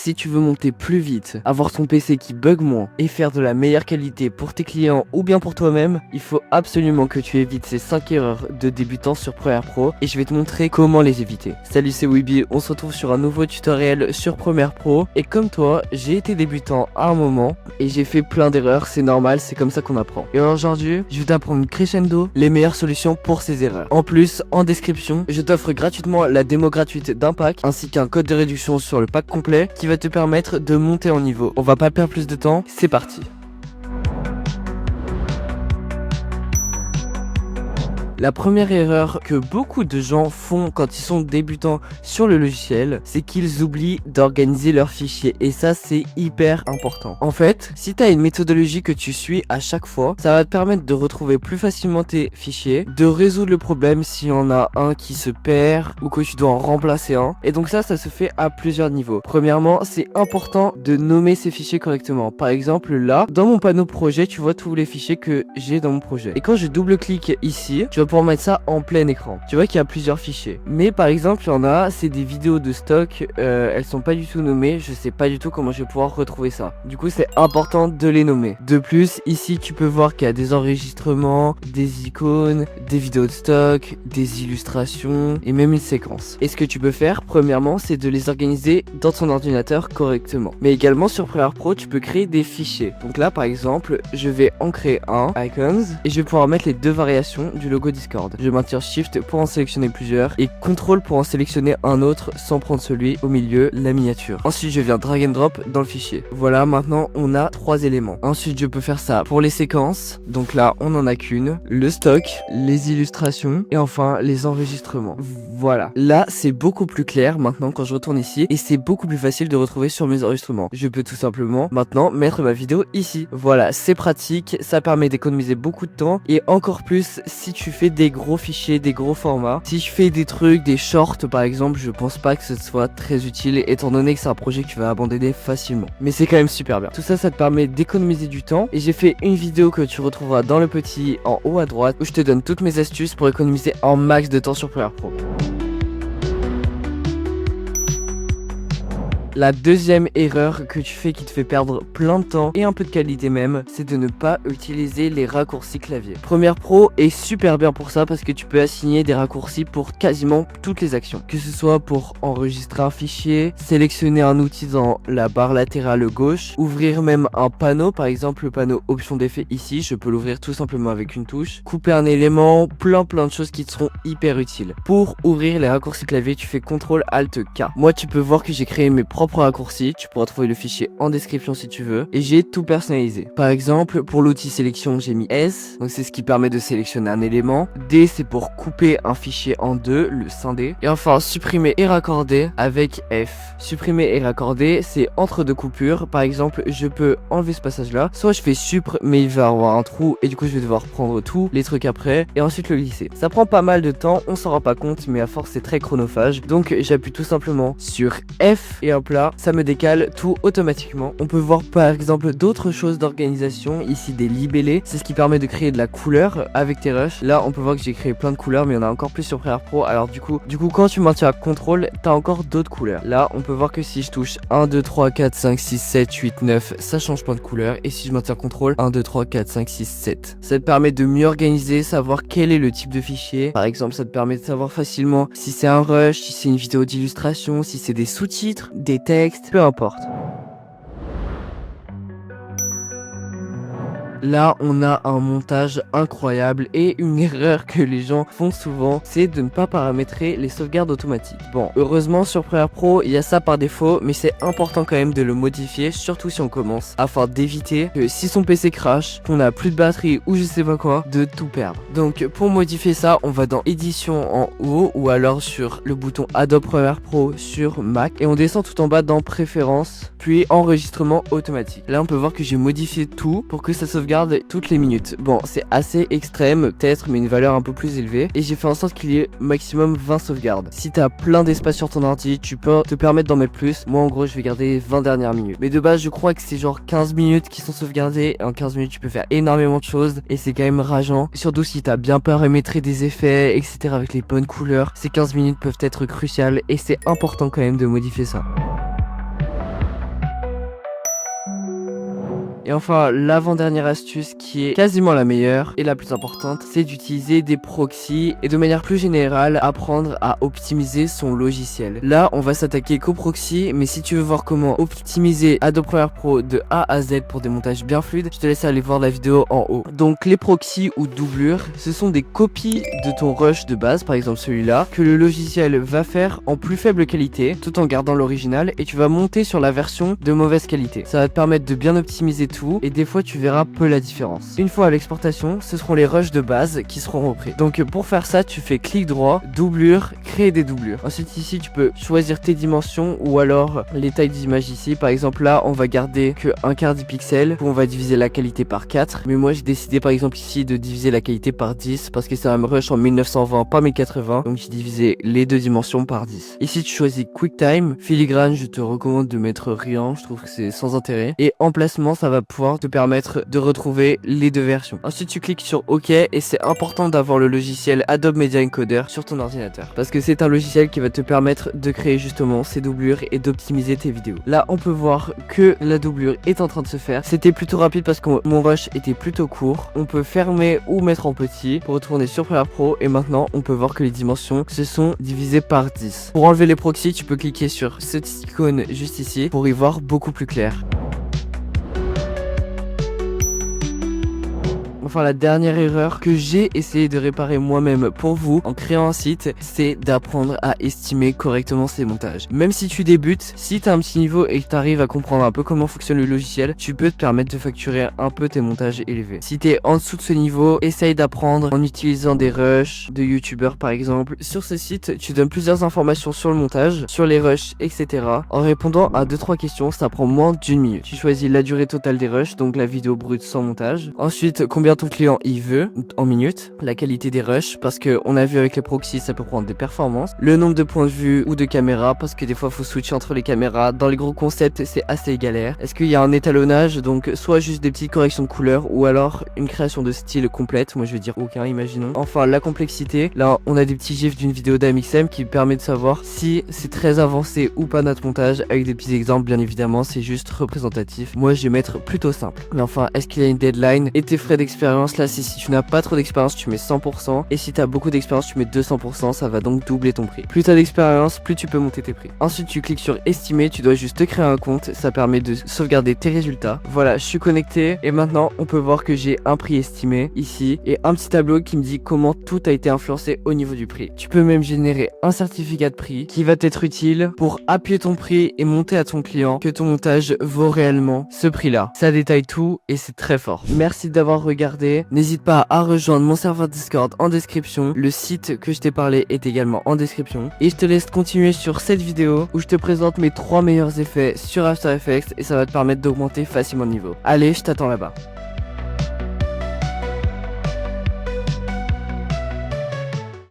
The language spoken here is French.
si tu veux monter plus vite, avoir ton PC qui bug moins et faire de la meilleure qualité pour tes clients ou bien pour toi-même, il faut absolument que tu évites ces 5 erreurs de débutants sur Premiere Pro et je vais te montrer comment les éviter. Salut, c'est Weeby, on se retrouve sur un nouveau tutoriel sur Premiere Pro et comme toi, j'ai été débutant à un moment et j'ai fait plein d'erreurs, c'est normal, c'est comme ça qu'on apprend. Et aujourd'hui, je vais t'apprendre crescendo les meilleures solutions pour ces erreurs. En plus, en description, je t'offre gratuitement la démo gratuite d'un pack ainsi qu'un code de réduction sur le pack complet qui va te permettre de monter en niveau. On va pas perdre plus de temps, c'est parti. La première erreur que beaucoup de gens font quand ils sont débutants sur le logiciel, c'est qu'ils oublient d'organiser leurs fichiers et ça c'est hyper important. En fait, si tu as une méthodologie que tu suis à chaque fois, ça va te permettre de retrouver plus facilement tes fichiers, de résoudre le problème s'il y en a un qui se perd ou que tu dois en remplacer un. Et donc ça se fait à plusieurs niveaux. Premièrement, c'est important de nommer ces fichiers correctement. Par exemple là, dans mon panneau projet, tu vois tous les fichiers que j'ai dans mon projet. Et quand je double-clique ici, tu vas pouvoir mettre ça en plein écran. Tu vois qu'il y a plusieurs fichiers. Mais par exemple, il y en a, c'est des vidéos de stock, elles sont pas du tout nommées, je sais pas du tout comment je vais pouvoir retrouver ça. Du coup, c'est important de les nommer. De plus, ici, tu peux voir qu'il y a des enregistrements, des icônes, des vidéos de stock, des illustrations et même une séquence. Et ce que tu peux faire, premièrement, c'est de les organiser dans ton ordinateur correctement. Mais également sur Premiere Pro, tu peux créer des fichiers. Donc là, par exemple, je vais en créer un, icons, et je vais pouvoir mettre les deux variations du logo Discord. Je maintiens Shift pour en sélectionner plusieurs et CTRL pour en sélectionner un autre sans prendre celui au milieu, la miniature. Ensuite, je viens drag and drop dans le fichier. Voilà, maintenant on a 3 éléments. Ensuite, je peux faire ça pour les séquences. Donc là, on en a qu'une. Le stock, les illustrations et enfin les enregistrements. Voilà. Là, c'est beaucoup plus clair maintenant quand je retourne ici et c'est beaucoup plus facile de retrouver sur mes enregistrements. Je peux tout simplement maintenant mettre ma vidéo ici. Voilà, c'est pratique, ça permet d'économiser beaucoup de temps et encore plus si tu fais des gros fichiers, des gros formats. Si je fais des trucs, des shorts par exemple, je pense pas que ce soit très utile étant donné que c'est un projet que tu vas abandonner facilement. Mais c'est quand même super bien. Tout ça, ça te permet d'économiser du temps et j'ai fait une vidéo que tu retrouveras dans le petit en haut à droite où je te donne toutes mes astuces pour économiser un max de temps sur Premiere Pro. La deuxième erreur que tu fais qui te fait perdre plein de temps et un peu de qualité même, c'est de ne pas utiliser les raccourcis clavier. Premiere Pro est super bien pour ça parce que tu peux assigner des raccourcis pour quasiment toutes les actions. Que ce soit pour enregistrer un fichier, sélectionner un outil dans la barre latérale gauche, ouvrir même un panneau, par exemple le panneau option d'effet ici, je peux l'ouvrir tout simplement avec une touche, couper un élément, plein de choses qui te seront hyper utiles. Pour ouvrir les raccourcis clavier, tu fais CTRL ALT K. Moi, tu peux voir que j'ai créé mes propres raccourcis, tu pourras trouver le fichier en description si tu veux et j'ai tout personnalisé. Par exemple pour l'outil sélection j'ai mis S, donc c'est ce qui permet de sélectionner un élément. D c'est pour couper un fichier en deux, le scinder. Et enfin supprimer et raccorder avec F. Supprimer et raccorder c'est entre deux coupures, par exemple je peux enlever ce passage là, soit je fais supr mais il va avoir un trou et du coup je vais devoir prendre tous les trucs après et ensuite le glisser. Ça prend pas mal de temps, on s'en rend pas compte mais à force c'est très chronophage, donc j'appuie tout simplement sur F et hop là ça me décale tout automatiquement. On peut voir par exemple d'autres choses d'organisation, ici des libellés, c'est ce qui permet de créer de la couleur avec tes rushs. Là on peut voir que j'ai créé plein de couleurs mais il y en a encore plus sur Premiere Pro, alors du coup quand tu maintiens CTRL, t'as encore d'autres couleurs. Là on peut voir que si je touche 1, 2, 3, 4, 5, 6, 7, 8, 9, ça change plein de couleurs et si je maintiens CTRL, 1, 2, 3, 4, 5, 6, 7. Ça te permet de mieux organiser, savoir quel est le type de fichier. Par exemple ça te permet de savoir facilement si c'est un rush, si c'est une vidéo d'illustration, si c'est des sous-titres, des textes, peu importe. Là, on a un montage incroyable et une erreur que les gens font souvent, c'est de ne pas paramétrer les sauvegardes automatiques. Bon, heureusement sur Premiere Pro, il y a ça par défaut, mais c'est important quand même de le modifier, surtout si on commence, afin d'éviter que si son PC crash, qu'on a plus de batterie ou je sais pas quoi, de tout perdre. Donc pour modifier ça, on va dans édition en haut ou alors sur le bouton Adobe Premiere Pro sur Mac et on descend tout en bas dans préférences, puis enregistrement automatique. Là, on peut voir que j'ai modifié tout pour que ça sauvegarde toutes les minutes. Bon, c'est assez extrême peut-être, mais une valeur un peu plus élevée. Et j'ai fait en sorte qu'il y ait maximum 20 sauvegardes. Si t'as plein d'espace sur ton ordi, tu peux te permettre d'en mettre plus. Moi en gros je vais garder les 20 dernières minutes. Mais de base je crois que c'est genre 15 minutes qui sont sauvegardées. Et en 15 minutes tu peux faire énormément de choses. Et c'est quand même rageant. Surtout si t'as bien paramétré des effets, etc. avec les bonnes couleurs. Ces 15 minutes peuvent être cruciales. Et c'est important quand même de modifier ça. Et enfin, l'avant-dernière astuce qui est quasiment la meilleure et la plus importante, c'est d'utiliser des proxys et de manière plus générale, apprendre à optimiser son logiciel. Là, on va s'attaquer qu'aux proxys, mais si tu veux voir comment optimiser Adobe Premiere Pro de A à Z pour des montages bien fluides, je te laisse aller voir la vidéo en haut. Donc les proxys ou doublures, ce sont des copies de ton rush de base, par exemple celui-là, que le logiciel va faire en plus faible qualité, tout en gardant l'original, et tu vas monter sur la version de mauvaise qualité. Ça va te permettre de bien optimiser tout, et des fois tu verras peu la différence. Une fois à l'exportation, ce seront les rushs de base qui seront repris. Donc pour faire ça, tu fais clic droit, doublure, créer des doublures. Ensuite ici, tu peux choisir tes dimensions ou alors les tailles d'image ici. Par exemple là, on va garder que un quart du pixel, on va diviser la qualité par 4. Mais moi j'ai décidé par exemple ici de diviser la qualité par 10 parce que c'est un rush en 1920, pas 1080. Donc j'ai divisé les deux dimensions par 10. Ici tu choisis QuickTime, filigrane, je te recommande de mettre rien, je trouve que c'est sans intérêt. Et emplacement, ça va pouvoir te permettre de retrouver les deux versions. Ensuite tu cliques sur OK et c'est important d'avoir le logiciel Adobe Media Encoder sur ton ordinateur parce que c'est un logiciel qui va te permettre de créer justement ces doublures et d'optimiser tes vidéos. Là on peut voir que la doublure est en train de se faire. C'était plutôt rapide parce que mon rush était plutôt court. On peut fermer ou mettre en petit pour retourner sur Premiere Pro et maintenant on peut voir que les dimensions se sont divisées par 10. Pour enlever les proxys, tu peux cliquer sur cette icône juste ici pour y voir beaucoup plus clair. Enfin, la dernière erreur que j'ai essayé de réparer moi-même pour vous en créant un site, c'est d'apprendre à estimer correctement ses montages. Même si tu débutes, si tu as un petit niveau et que tu arrives à comprendre un peu comment fonctionne le logiciel, tu peux te permettre de facturer un peu tes montages élevés. Si tu es en dessous de ce niveau, essaye d'apprendre en utilisant des rushs de youtubeurs par exemple. Sur ce site, tu donnes plusieurs informations sur le montage, sur les rushs, etc. En répondant à 2-3 questions, ça prend moins d'1 minute. Tu choisis la durée totale des rushs, donc la vidéo brute sans montage. Ensuite, combien ton client il veut en minutes, la qualité des rushs parce que on a vu avec les proxys ça peut prendre des performances, le nombre de points de vue ou de caméras parce que des fois faut switcher entre les caméras, dans les gros concepts c'est assez galère. Est-ce qu'il y a un étalonnage, donc soit juste des petites corrections de couleurs ou alors une création de style complète, moi je vais dire aucun imaginons. Enfin la complexité, là on a des petits gifs d'une vidéo d'AMXM qui permet de savoir si c'est très avancé ou pas notre montage avec des petits exemples bien évidemment, c'est juste représentatif. Moi je vais mettre plutôt simple. Mais enfin est-ce qu'il y a une deadline et tes frais d'expérience? Là, si tu n'as pas trop d'expérience, tu mets 100%. Et si tu as beaucoup d'expérience, tu mets 200%. Ça va donc doubler ton prix. Plus tu as d'expérience, plus tu peux monter tes prix. Ensuite, tu cliques sur estimer. Tu dois juste te créer un compte. Ça permet de sauvegarder tes résultats. Voilà, je suis connecté. Et maintenant, on peut voir que j'ai un prix estimé ici. Et un petit tableau qui me dit comment tout a été influencé au niveau du prix. Tu peux même générer un certificat de prix qui va t'être utile pour appuyer ton prix et montrer à ton client que ton montage vaut réellement ce prix-là. Ça détaille tout et c'est très fort. Merci d'avoir regardé. N'hésite pas à rejoindre mon serveur Discord en description. Le site que je t'ai parlé est également en description. Et je te laisse continuer sur cette vidéo où je te présente mes 3 meilleurs effets sur After Effects et ça va te permettre d'augmenter facilement le niveau. Allez, je t'attends là-bas.